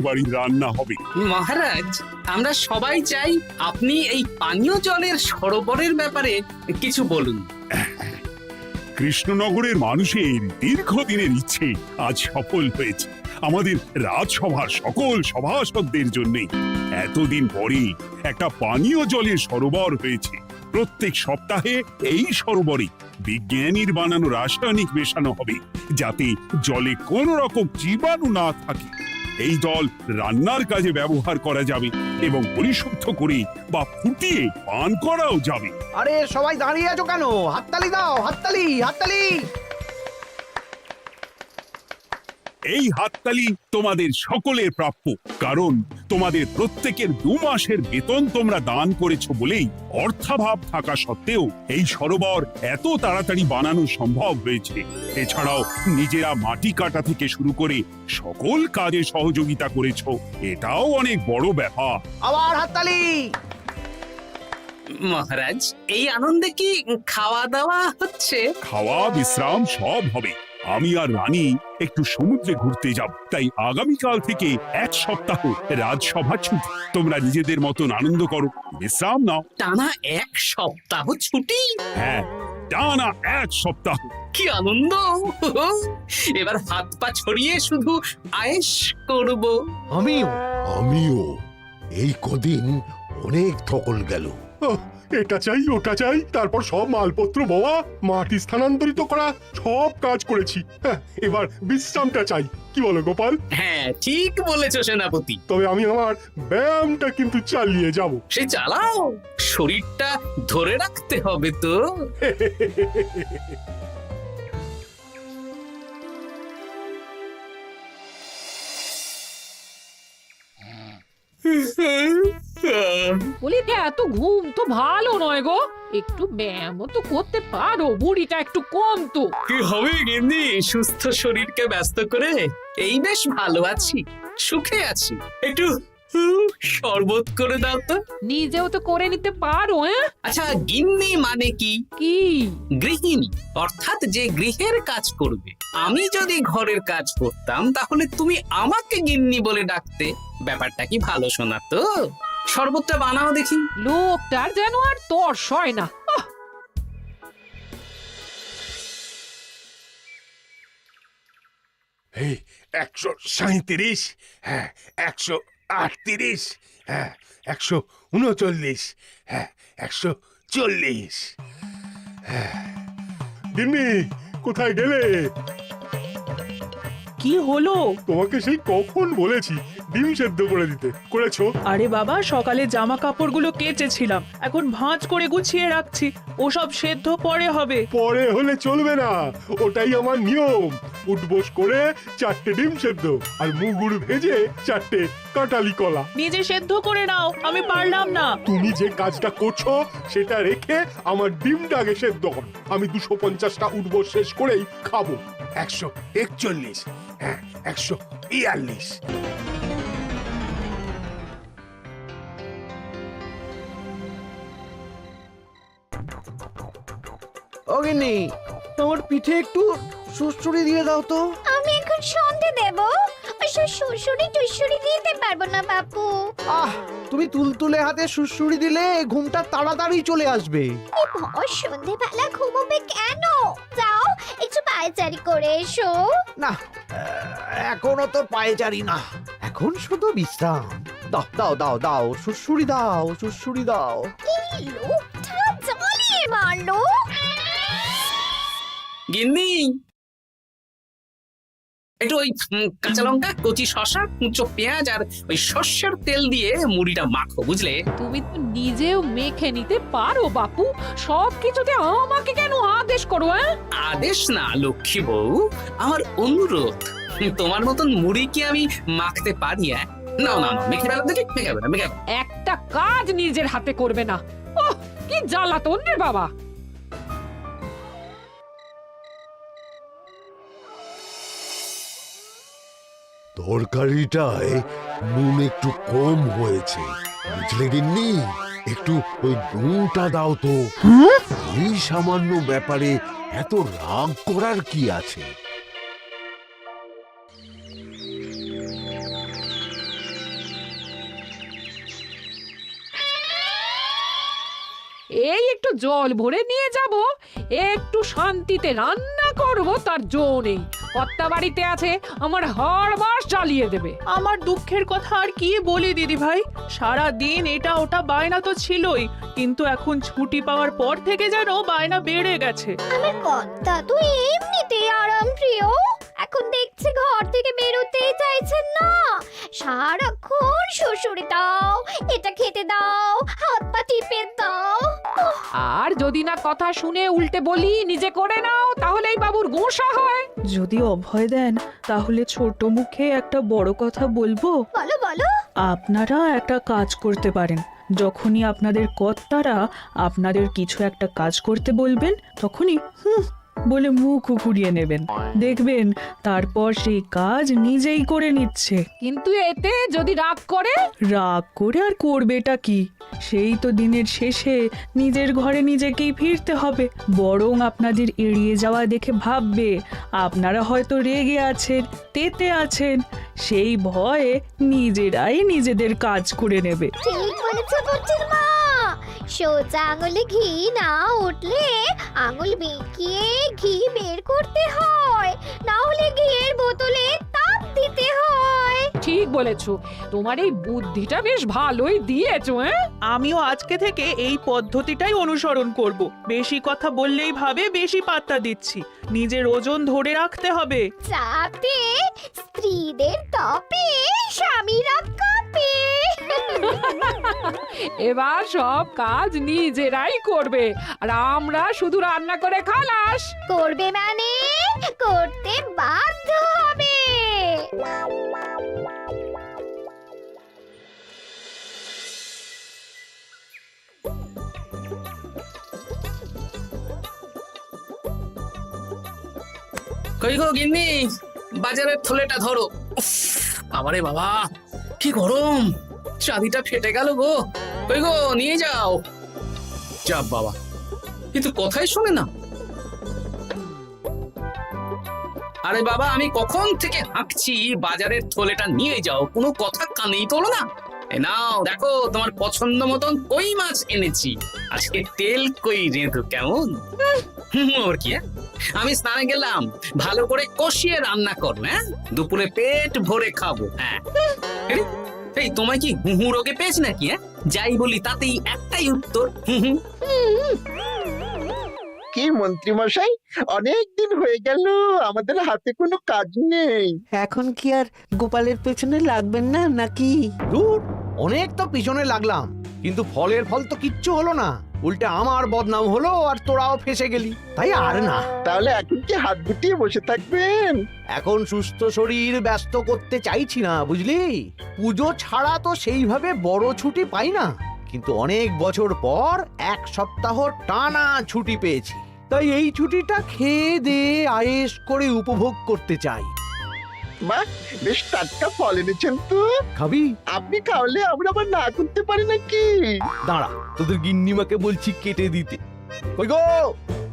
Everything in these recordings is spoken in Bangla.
বাড়ির রান্না হবে। মহারাজ, আমরা সবাই চাই আপনি এই পানীয় জলের সরোবরের ব্যাপারে কিছু বলুন। কৃষ্ণনগরের মানুষের দীর্ঘদিনের ইচ্ছে আজ সফল হয়েছে। আমাদের রাজসভার সকল সভাসদদের জন্য এতদিন পরে একটা পানীয় জলের সরোবর হয়েছে। প্রত্যেক সপ্তাহে এই সরোবরে বিজ্ঞানীর বানানো রাসায়নিক মেশানো হবে, যাতে জলে কোনো রকম জীবাণু না থাকে। এই জল রান্নার কাজে ব্যবহার করা যাবে এবং পরিশুদ্ধ করে বা ফুটিয়ে পান করাও যাবে। আরে সবাই দাঁড়িয়ে আছো কেন? হাততালি দাও, হাততালি, হাততালি। এই হাততালি তোমাদের সকলের প্রাপ্য, কারণ তোমাদের প্রত্যেকের 2 মাসের বেতন তোমরা দান করেছো বলেই অর্থাভাব থাকা সত্ত্বেও এই সরোবর এত তাড়াতাড়ি বানানো সম্ভব হয়েছে। এছাড়াও নিজেরা মাটি কাটা থেকে শুরু করে সকল কাজে সহযোগিতা করেছো, এটাও অনেক বড় ব্যাপার। আবার হাততালি। মহারাজ, এই আনন্দে কি খাওয়া দাওয়া হচ্ছে? খাওয়া বিশ্রাম সব হবে। আমি আর রানী একটু সমুদ্রে ঘুরতে যাব, তাই আগামীকাল থেকে 1 সপ্তাহ রাজসভা ছুটি। তোমরা নিজেদের মতন আনন্দ করো, বিশ্রাম নাও। টানা 1 সপ্তাহ ছুটি? হ্যাঁ, টানা 1 সপ্তাহ। কি আনন্দ! এবার হাত পা ছড়িয়ে শুধু আয়েশ করব। আমিও এই কদিন অনেক ধকল গেল। এটা চাই ওটা চাই, তারপর সব মালপত্র বওয়া, মাটি স্থানান্তরিত করা, সব কাজ করেছি। এবার বিশ্রামটা চাই। কি বলো গোপাল? হ্যাঁ, ঠিক বলেছো সেনাপতি। তবে আমি আমার ব্যায়ামটা কিন্তু চালিয়ে যাব। সে চালাও, শরীরটা ধরে রাখতে হবে তো। বলি এত ঘুম তো ভালো নয় গো, একটু ব্যায়ামও তো করতে পারো, বুড়িটা একটু কম তো। কি হবে গিন্নি, সুস্থ শরীরকে ব্যস্ত করে এই বেশ ভালো আছি, সুখে আছি। একটু শরবত করে দাও তো। নিজেও তো করে নিতে পারো। আচ্ছা, গিন্নি মানে কি? কি? গৃহিণী, অর্থাৎ যে গৃহের কাজ করবে। আমি যদি ঘরের কাজ করতাম তাহলে তুমি আমাকে গিন্নি বলে ডাকতে। ব্যাপারটা কি ভালো শোনা তো? শরবতটা বানাও দেখি। লোকটার যেন আর তর্স হয় না। এই 137, হ্যাঁ 138, হ্যাঁ 139, হ্যাঁ 140। গিন্নি, কোথায় গেলে? কি হলো? তোমাকে সেই কখন বলেছি ডিম সেদ্ধ করে দিতে, করেছো? আরে বাবা, সকালে জামা কাপড়গুলো কেচেছিলাম, এখন ভাঁজ করে গুছিয়ে রাখছি। ওসব সেদ্ধ পরে হবে। পরে হলে চলবে না, ওটাই আমার নিয়ম। উঠবোস করে 4টে ডিম সেদ্ধ আর মুগুর ভেজে 4টে কাঁঠালি কলা। নিজে সেদ্ধ করে নাও, আমি পারলাম না। তুমি যে কাজটা করছো সেটা রেখে আমার ডিমটা আগে সেদ্ধ করো। আমি 250টা উঠবোস শেষ করেই খাবো। 141, হ্যাঁ 142। ও গিন্নি, তোমার পিঠে একটু সুড়সুড়ি দিয়ে দাও তো। আমি এখন সন্ধে দেব, ওসব সুড়সুড়ি টুসুড়ি দিতে পারবো না বাপু। তুমি তুলতুলে হাতে সুড়সুড়ি দিলে ঘুমটা তাড়াতাড়ি চলে আসবে। এই ভর সন্ধেবেলা ঘুমোবে কেন? যাও একটু পায়চারি করে এসো। না, এখনো তো পায়চারি না, এখন শুধু বিশ্রাম। দাও দাও দাও দাও, সুড়সুড়ি দাও, সুড়সুড়ি দাও। এই লোকটা জ্বালিয়ে মারলো। গিন্নি, একটু ওই কাঁচা লঙ্কা, কচি শসা, কুচো পেঁয়াজ আর ওই সর্ষের তেল দিয়ে মুড়িটা মাখো, বুঝলে? তুমি তো নিজেও মেখে নিতে পারো বাপু, সব কিছুতে আমাকে কেন আদেশ করো? আদেশ না লক্ষ্মী বউ, আমার অনুরোধ। তোমার মতন মুড়ি কি আমি মাখতে পারি? না না না, মেখে ফেলো দেখি, মেখে ফেলো, মেখে ফেলো। একটা কাজ নিজের হাতে করবে না। ওহ, কি জ্বালাতন রে বাবা। তরকারিটায় নুন একটু কম হয়েছে, বুঝলে গিন্নি? একটু ওই নুনটা দাও তো। এই সামান্য ব্যাপারে এত রাগ করার কি আছে? এই একটু জল ভরে নিয়ে যাব, একটু শান্তিতে রান্না করব তার জো নেই। কর্তা বাড়িতে আছে, আমার হাড় মাস জ্বালিয়ে দেবে। আমার দুঃখের কথা আর কি বলি দিদি ভাই, সারা দিন এটা ওটা বায়না তো ছিলই, কিন্তু এখন ছুটি পাওয়ার পর থেকে যেন বায়না বেড়ে গেছে। আমার কর্তা তো এমনিতেই আরাম প্রিয়, এখন দেখছি ঘর থেকে বেরোতেই চাইছেন না। সারাক্ষণ শ্বশুরে দাও, এটা খেতে দাও, হাত পা টিপে দাও। আর যদি না কথা শুনে উল্টে বলি নিজে করে নাও, তাহলেই বাবুর গোসা হয়। যদি অভয় দেন তাহলে ছোট মুখে একটা বড় কথা বলবো। বলো বলো। আপনারা একটা কাজ করতে পারেন, যখনই আপনাদের কর্তারা আপনাদের কিছু একটা কাজ করতে বলবেন, তখনই বলে মুখ ঘুরিয়ে নেবেন, দেখবেন তারপর সেই কাজ নিজেই করে নিচ্ছে। কিন্তু এতে যদি রাগ করে? রাগ করে আর করবেটা কি, সেই তো দিনের শেষে নিজের ঘরে নিজেকেই ফিরতে হবে। বরং আপনাদের এড়িয়ে যাওয়া দেখে ভাববে আপনারা হয়তো রেগে আছেন, তেতে আছেন, সেই ভয়ে নিজেরাই নিজেদের কাজ করে নেবে। ঠিক বলেছো বুচির মা, সোজা আঙুলে ঘি না উঠলে আঙুল বেঁকিয়ে ঘি বের করতে হয়, না হলে ঘিয়ের বোতলে তাপ দিতে হয়। ঠিক বলেছো, তোমার এই বুদ্ধিটা বেশ ভালোই দিয়েছো। আমিও আজকে থেকে এই পদ্ধতিটাই অনুসরণ করব। বেশি কথা বললেই ভাবে বেশি পাত্তা দিচ্ছি, নিজের ওজন ধরে রাখতে হবে, যাতে স্ত্রীদের তপে স্বামীরা কাঁপে। এবার সব কাজ নিজেরাই করবে, আর আমরা শুধু রান্না করে খালাস। করবে মানে করতে বাধ্য হবে। কই গো গিন্নি, বাজারের থলেটা ধরো। উফ, বাবারে বাবা, কি গরম, চাঁদিটা ফেটে গেল গো। কই গো, নিয়ে যাও। যা বাবা, কিন্তু কথাই শোনে না। আরে বাবা, আমি কখন থেকে হাঁকছি বাজারের থলেটা নিয়ে যাও, কোনো কথা কানেই তোলো না। এ নাও দেখো, তোমার পছন্দ মতন কই মাছ এনেছি, আজকে তেল কই রেঁধো কেমন। ওর কি, আমি স্নানে গেলাম, ভালো করে কষিয়ে রান্না কর, হ্যাঁ, দুপুরে পেট ভরে খাবো। হ্যাঁ, এই তোমায় কি হুহু রোগে পেয়েছি নাকি? হ্যাঁ, যাই বলি তাতেই একটাই উত্তর, হুহু। কি মন্ত্রী মশাই, অনেক দিন হয়ে গেল আমাদের হাতে কোনো কাজ নেই। এখন কি আর গোপালের পেছনে লাগবেন না নাকি? দূর, অনেক তো পিছনে লাগলাম, কিন্তু ফলের ফল তো কিচ্ছু হলো না, উল্টে আমার বদনাম হলো আর তোরাও ফেসে গেলি। তাই আর না। তাহলে এখন কি হাত গুটিয়ে বসে থাকবেন? এখন সুস্থ শরীর ব্যস্ত করতে চাইছি না, বুঝলি? পুজো ছাড়া তো সেইভাবে বড় ছুটি পাই না, কিন্তু অনেক বছর পর এক সপ্তাহ টানা ছুটি পেয়েছি, তাই এই ছুটিটা খেয়ে দিয়ে আয়েশ করে উপভোগ করতে চাই। বাহ, বেশ টাটকা ফল এনেছেন তো। খাবি? আপনি খাওয়ালে আমরা আবার না করতে পারি নাকি? দাঁড়া, তোদের গিন্নিমাকে বলছি কেটে দিতে। কই গো,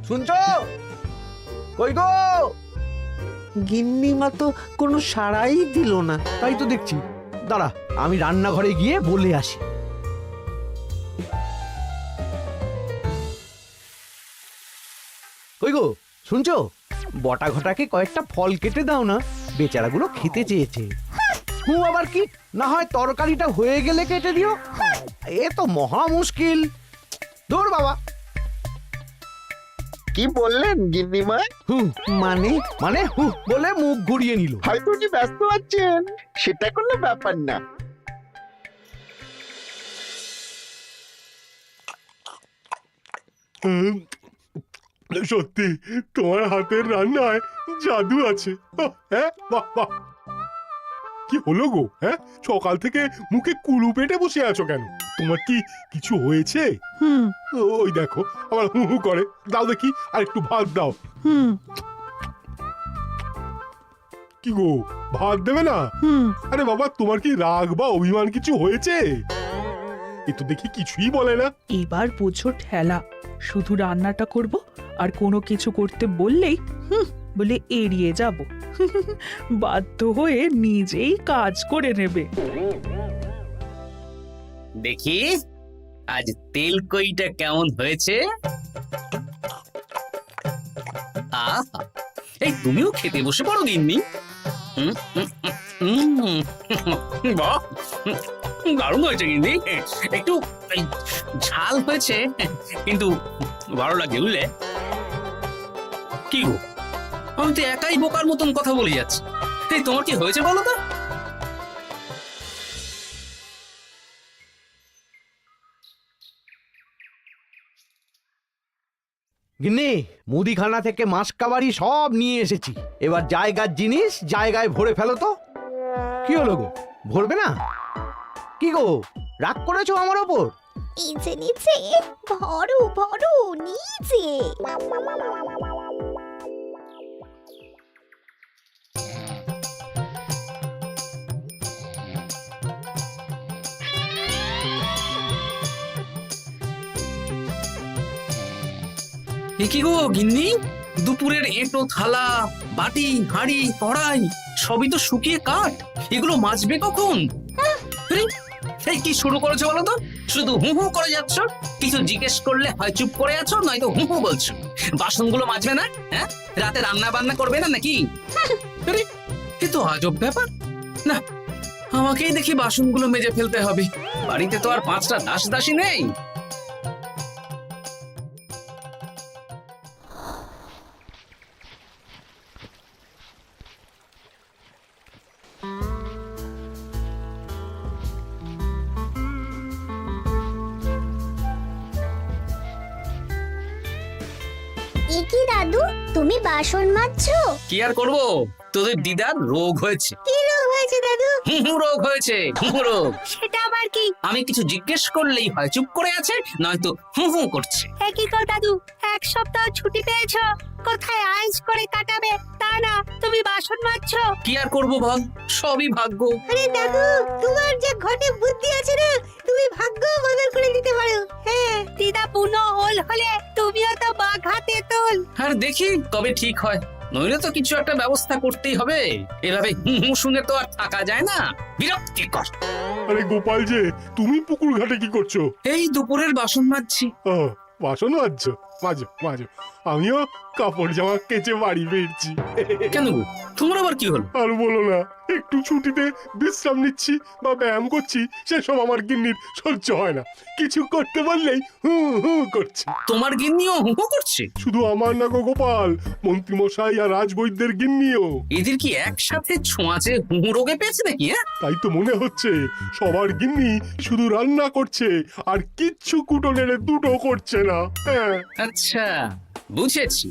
শুনছো? কই গো? গিন্নিমা তো কোনো সাড়াই দিল না, তাই তো দেখছি। দাঁড়া, আমি রান্নাঘরে গিয়ে বলে আসি। কই গো, শুনছো? বটা ঘটাকে কয়েকটা ফল কেটে দাও না, বেচারাগুলো খেতে চেয়েছে। আবার কি, না হয় তরকারিটা হয়ে গেলে কেটে দিও। এ তো মহা মুশকিল। দূর বাবা। কি বললেন গিন্নিমা? মানে মানে বলে মুখ ঘুরিয়ে নিল। হয়তো উনি ব্যস্ত আছেন, সেটা কোনো ব্যাপার না। সত্যি তোমার হাতের রান্নায় জাদু আছে। হ্যাঁ, বাহ বাহ। কি হলো গো? হ্যাঁ, সকাল থেকে মুখে কুলু পেটে বসে আছো কেন? তোমার কি কিছু হয়েছে? ওই দেখো আবার হু হু করে। দাও দেখি, আর একটু ভাত দাও। কি গো, ভাত দেবে না? আরে বাবা, তোমার কি রাগ বা অভিমান কিছু হয়েছে? এ তো দেখি কিছুই বলে না। এবার বুঝো ঠেলা, শুধু রান্নাটা করব, আর কোনো কিছু করতে বললেই বলে এড়িয়ে যাব। বাধ্য হয়ে নিজেই কাজ করে নেবে। দেখি আজ তেল কইটা কেমন হয়েছে? আহা, এই তুমিও খেতে বসে পড়ো গিন্নি। বাহ, দারুণ হয়েছে গিন্নি। একটু এই, ঝাল হয়েছে কিন্তু ভালো লাগে বুঝলে। কি গো, আমি তো একাই বোকার মতন কথা বলে যাচ্ছি। এই তোমার কি হয়েছে বলো তো? গিন্নি, মুদিখানা থেকে মাসকাবারি সব নিয়ে এসেছি। এবার জায়গার জিনিস জায়গায় ভরে ফেলো তো। কি হলো গো, ভরবে না? কি গো, রাগ করেছো আমার ওপর? নিচে নিচে ভরো ভরো নিচে। এ কি গো গিন্নি, দুপুরের এঁটো থালা, বাটি, হাঁড়ি, কড়াই সবই তো শুকিয়ে কাঠ। এগুলো মাজবে কখন? আরে, এই কি শুরু করেছো বলো তো? শুধু হু হু করে যাচ্ছ। কিছু জিজ্ঞেস করলে হয় চুপ করে আছো, নয়তো হু হু বলছো। বাসনগুলো মাজবে না? হ্যাঁ, রাতে রান্না বান্না করবে না নাকি? আরে, এ তো আজব ব্যাপার। না, আমাকেই দেখি বাসনগুলো মেজে ফেলতে হবে। বাড়িতে তো আর 5টা দাস দাসী নেই। এ কি দাদু, তুমি বাসন মাজছো? কি আর করবো, তোদের দিদার রোগ হয়েছে। কি রোগ হয়েছে দাদু? হুহু রোগ হয়েছে, হুহু রোগ। সেটা আবার কি? আমি কিছু জিজ্ঞেস করলেই হয় চুপ করে আছে, নয়তো হু হু করছে। কি কর দাদু, 1 সপ্তাহ ছুটি পেয়েছো, কোথায় আইস করে কাটাবে তা না তুমি বাসন মাজছো। কি আর করবো বল, সবই ভাগ্য। আরে দাদু, তোমার যে ঘটে বুদ্ধি আছে না, তুমি ভাগ্য বদল করে দিতে পারো। হ্যাঁ, দিদা পুনো ওল হলে তুমিও তো বাঘাতে তোল। আর দেখি কবে ঠিক হয়, নইলে তো কিছু একটা ব্যবস্থা করতেই হবে। এভাবে হু হু শুনে তো আর থাকা যায় না, বিরক্তিকর। আরে গোপাল যে, তুমি পুকুর ঘাটে কি করছো? এই দুপুরের বাসন মাজছি। ও, বাসন মাজছো? মাজো মাজো, আমিও কাপড় জামা কেচে বাড়ি ফিরছি। কেন গো, তোমার আবার কি হলো? আর বলো না, একটু ছুটিতে বিশ্রাম নিচ্ছি বা ব্যায়াম করছি, সেসব আমার গিন্নির সহ্য হয় না। কিছু করতে বললেই হু হু করছে। তোমার গিন্নিও হু হু করছে? শুধু আমার না গো গোপাল, মন্ত্রীমশাই আর রাজবৈদ্যের গিন্নিও। এদের কি একসাথে ছোঁয়াচে হু হু রোগে পেয়েছে নাকি? হ্যাঁ, তাই তো মনে হচ্ছে সবার গিন্নি শুধু রান্না করছে আর কিচ্ছু কুটো নেড়ে দুটো করছে না। হ্যাঁ, আচ্ছা বুঝেছি,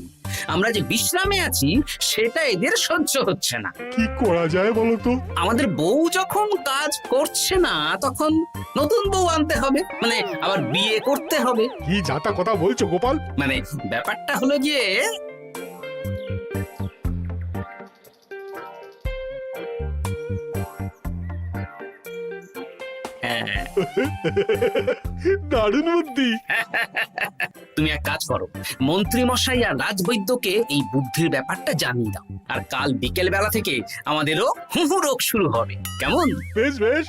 আমরা যে বিশ্রামে আছি সেটা এদের সহ্য হচ্ছে না। কি করা যায় বলো তো? আমাদের বউ যখন কাজ করছে না, তখন নতুন বউ আনতে হবে, মানে আবার বিয়ে করতে হবে। কি যাতা কথা বলছো গোপাল? মানে ব্যাপারটা হলো গিয়ে, হ্যাঁ, দারুণ বুদ্ধি। তুমি এক কাজ করো, মন্ত্রী মশাই আর রাজবৈদ্যকে এই বুদ্ধির ব্যাপারটা জানিয়ে দাও। আর কাল বিকেল বেলা থেকে আমাদেরও হুহু রোগ শুরু হবে, কেমন? বেশ বেশ।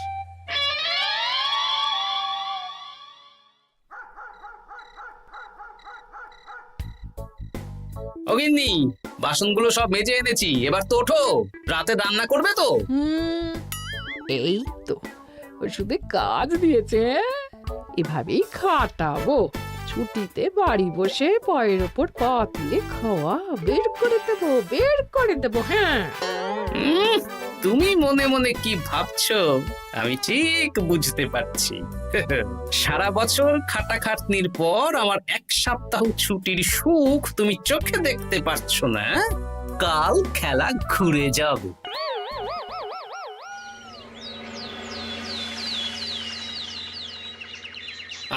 অগিন্নি, বাসনগুলো সব মেজে এনেছি, এবার তো ওঠো। রাতে রান্না করবে তো? এই তো ওষুধে কাজ দিয়েছে। এভাবেই খাটাবো, ছুটিতে বাড়ি বসে পায়ের ওপর পা তুলে খাওয়া বের করে দেবো, বের করে দেবো। হ্যাঁ, তুমি মনে মনে কি ভাবছো আমি ঠিক বুঝতে পারছি। সারা বছর খাটাখাটনির পর আমার 1 সপ্তাহ ছুটির সুখ তুমি চোখে দেখতে পারছো না। কাল খেলা ঘুরে যাবে।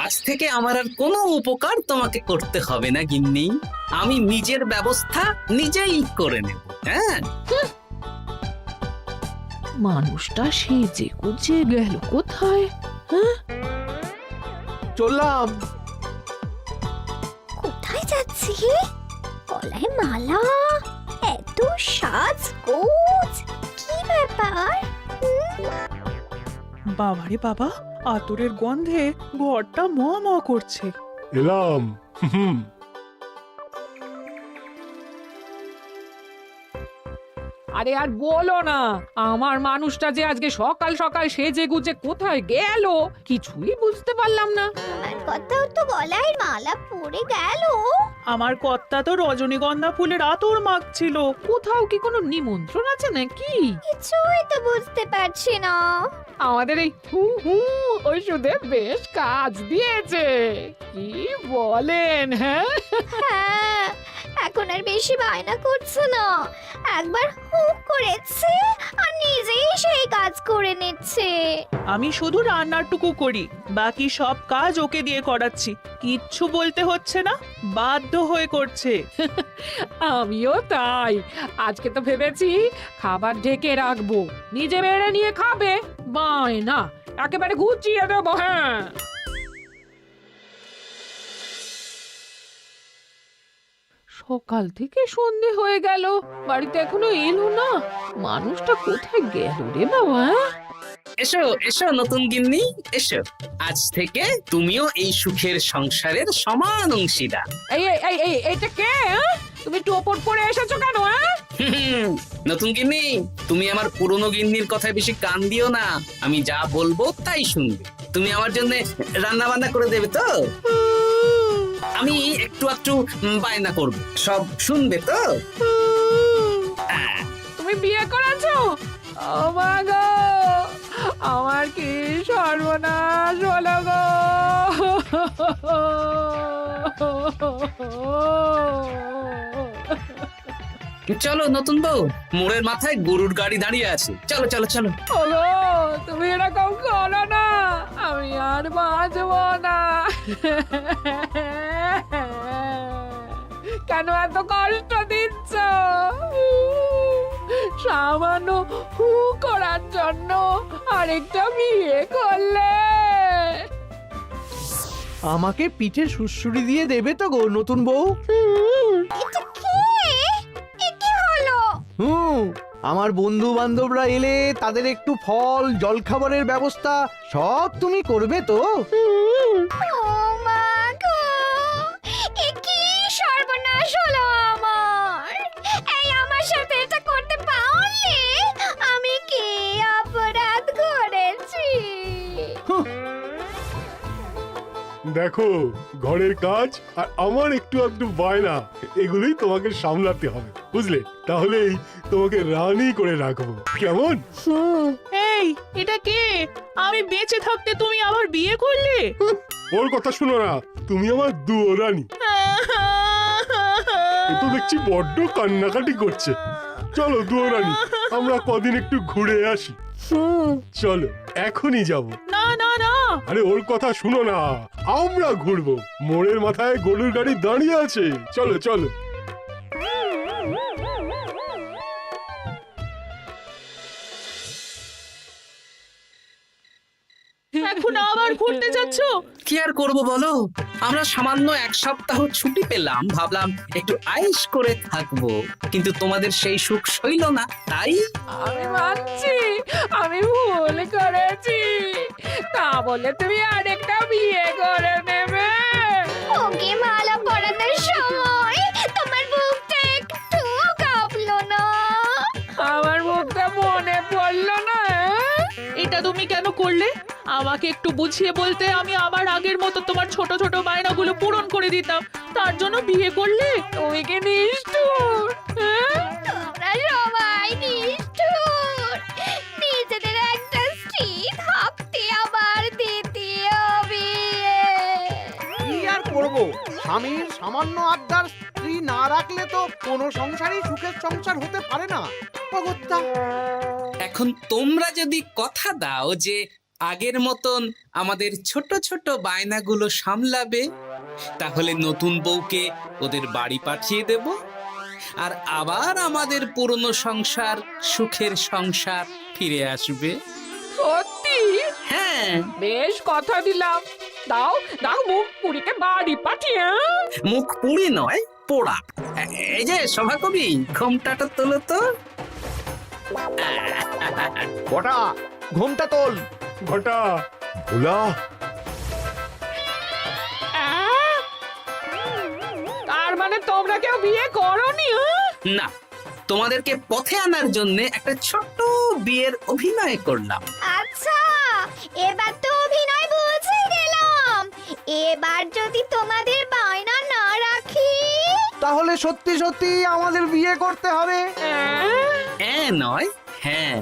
আজ থেকে আমার আর কোনো উপকার তোমাকে করতে হবে না গিন্নি, আমি নিজের ব্যবস্থা নিজেই করে নেব। হ্যাঁ, মানুষটা সেজে গুজে গেল কোথায়? চললাম। কোথায় যাচ্ছি? গলায় মালা, এত সাজগোজ, কি ব্যাপার? বাবারে বাবা, আতরের গন্ধে ঘরটা ম ম করছে। এলাম। হুম। আরে আর বলো না, আমার মানুষটা যে আজকে সকাল সকাল সেজে গুজে কোথায় গেল কিছুই বুঝতে পারলাম না। আমার কথাও তো গলায় মালা পড়ে গেল। আমার কর্তা তো রজনীগন্ধা ফুলের আতর মাখছিল। কোথাও কি কোনো নিমন্ত্রণ আছে নাকি? কিছুই তো বুঝতে পারছি না। আমাদের এই হু হু ওষুধে বেশ কাজ দিয়েছে, কি বলেন? হ্যাঁ, হ্যাঁ, এখন আর বেশি বায়না করছে না। একবার হুক করেছে আর নিজেই সেই কাজ করে নিচ্ছে। আমি শুধু রান্নাটুকু করি, বাকি সব কাজ ওকে দিয়ে করাচ্ছি। কিচ্ছু বলতে হচ্ছে না, বাধ্য হয়ে করছে। আমিও তাই। আজকে তো ভেবেছি খাবার ঢেকে রাখবো, নিজে বেড়ে নিয়ে খাবে। বায়না একেবারে গুছিয়ে দেবো। হ্যাঁ, সকাল থেকে সন্ধে হয়ে গেল, বাড়িতে এখনো এলো না। মানুষটা কোথায় গেল রে বাবা? এসো এসো নতুন গিন্নি, এসো। আজ থেকে তুমিও এই সুখের সংসারের সমান অংশীদার। এই এই এই এই এটা কে? হ্যাঁ? তুমি টোপর পরে এসেছো কেন? হ্যাঁ, নতুন গিন্নি, তুমি আমার পুরনো গিন্নির কথায় বেশি কান দিও না। আমি যা বলবো তাই শুনবে। তুমি আমার জন্য রান্না বান্না করে দেবে তো? আমি একটু একটু বায়না করবো, সব শুনবে তো? তুমি বিয়ে করেছো? ও মা গো, আমার কি সর্বনাশ হলো গো! চলো নতুন বউ, মোড়ের মাথায় গরুর গাড়ি দাঁড়িয়ে আছে, চলো চলো চলো। ওগো, তুমি এরকম করো না, আমি আর বাঁচবো না। কেন এত কষ্ট দিচ্ছ? সামান্য হু করার জন্য আরেকটা বিয়ে করলে? আমাকে পিঠে সুড়সুড়ি দিয়ে দেবে তো গো নতুন বউ? এটা কে? এ কি হলো? আমার বন্ধু বান্ধবরা এলে তাদের একটু ফল জলখাবারের ব্যবস্থা সব তুমি করবে তো? ও মা গো, এ কি সর্বনাশ হলো আমার! এই আমার সাথে এটা করতে পারলে আমি কি অপরাধ করেছি? দেখো, ঘরের কাজ আর আমার একটু একটু বায়না, এগুলোই তোমাকে সামলাতে হবে, বুঝলে? তাহলেই তোমাকে রানী করে রাখবো, কেমন? এই, এটা কে? আমি বেঁচে থাকতে তুমি আবার বিয়ে করলে? ওর কথা শুনো না, তুমি আমার দুয়ো রানী। এ তো দেখছি বড্ড কান্নাকাটি করছে। চলো দুয়ো রানী, আমরা কদিন একটু ঘুরে আসি। চলো, এখনই যাব। না না না, আরে ওর কথা শুনো না, আমরা ঘুরবো। মোড়ের মাথায় গরুর গাড়ি দাঁড়িয়ে আছে, চলো চলো। এখন আবার ঘুরতে যাচ্ছ? কি আর করবো বলো, আমরা সামান্য এক সপ্তাহ ছুটি পেলাম, ভাবলাম একটু আয়েশ করে থাকবো, কিন্তু তোমাদের সেই সুখ সইল না, তাই আমি মানছি আমি ভুল করেছি, তা বলে তুমি আরেকটা বিয়ে করে নেবে? ওকে মালা পরানোর সময় তোমার বুকটা একটু কাঁপলো না? আমার মুখটা মনে পড়লো না? এটা তুমি কেন করলে? আমাকে একটু বুঝিয়ে বলতে আমি আবার আগের মতো তোমার ছোট ছোট বায়নাগুলো পূরণ করে দিতাম। তার জন্য বিয়ে করলে? তুমি কি নিষ্ঠুর? হ্যাঁ? তোমরা সবাই নিষ্ঠুর। নিজেদের একটা স্ত্রী থাকতে আবার দ্বিতীয় বিয়ে। কি আর করবো, স্বামীর সামান্য আবদার স্ত্রী না রাখলে তো কোনো সংসারই সুখের সংসার হতে পারে না। অগত্যা এখন তোমরা যদি কথা দাও যে আগের মতন আমাদের ছোট ছোট বায়নাগুলো সামলাবে, তাহলে নতুন বউকে ওদের বাড়ি পাঠিয়ে দেব, আর আবার আমাদের পুরনো সংসার, সুখের সংসার ফিরে আসবে। সত্যি? হ্যাঁ, বেশ কথা দিলাম। দাও দাও মুখ পুরীকে বাড়ি পাঠিয়ে। মুখ পুড়ি নয়, পোড়া। এই যে সভাকবি, ঘোমটাটা তোলো তো। কটা ঘুমটা তোল। ঘটা, ভোলা, তার মানে তোমরা কেউ বিয়ে করোনি? না, তোমাদেরকে পথে আনার জন্য একটা ছোট্ট বিয়ের অভিনয় করলাম। আচ্ছা, এবার তো অভিনয় বুঝে গেলাম। এবার যদি তোমাদের বায়না না রাখি, তাহলে সত্যি সত্যি আমাদের বিয়ে করতে হবে। নয়, হ্যাঁ।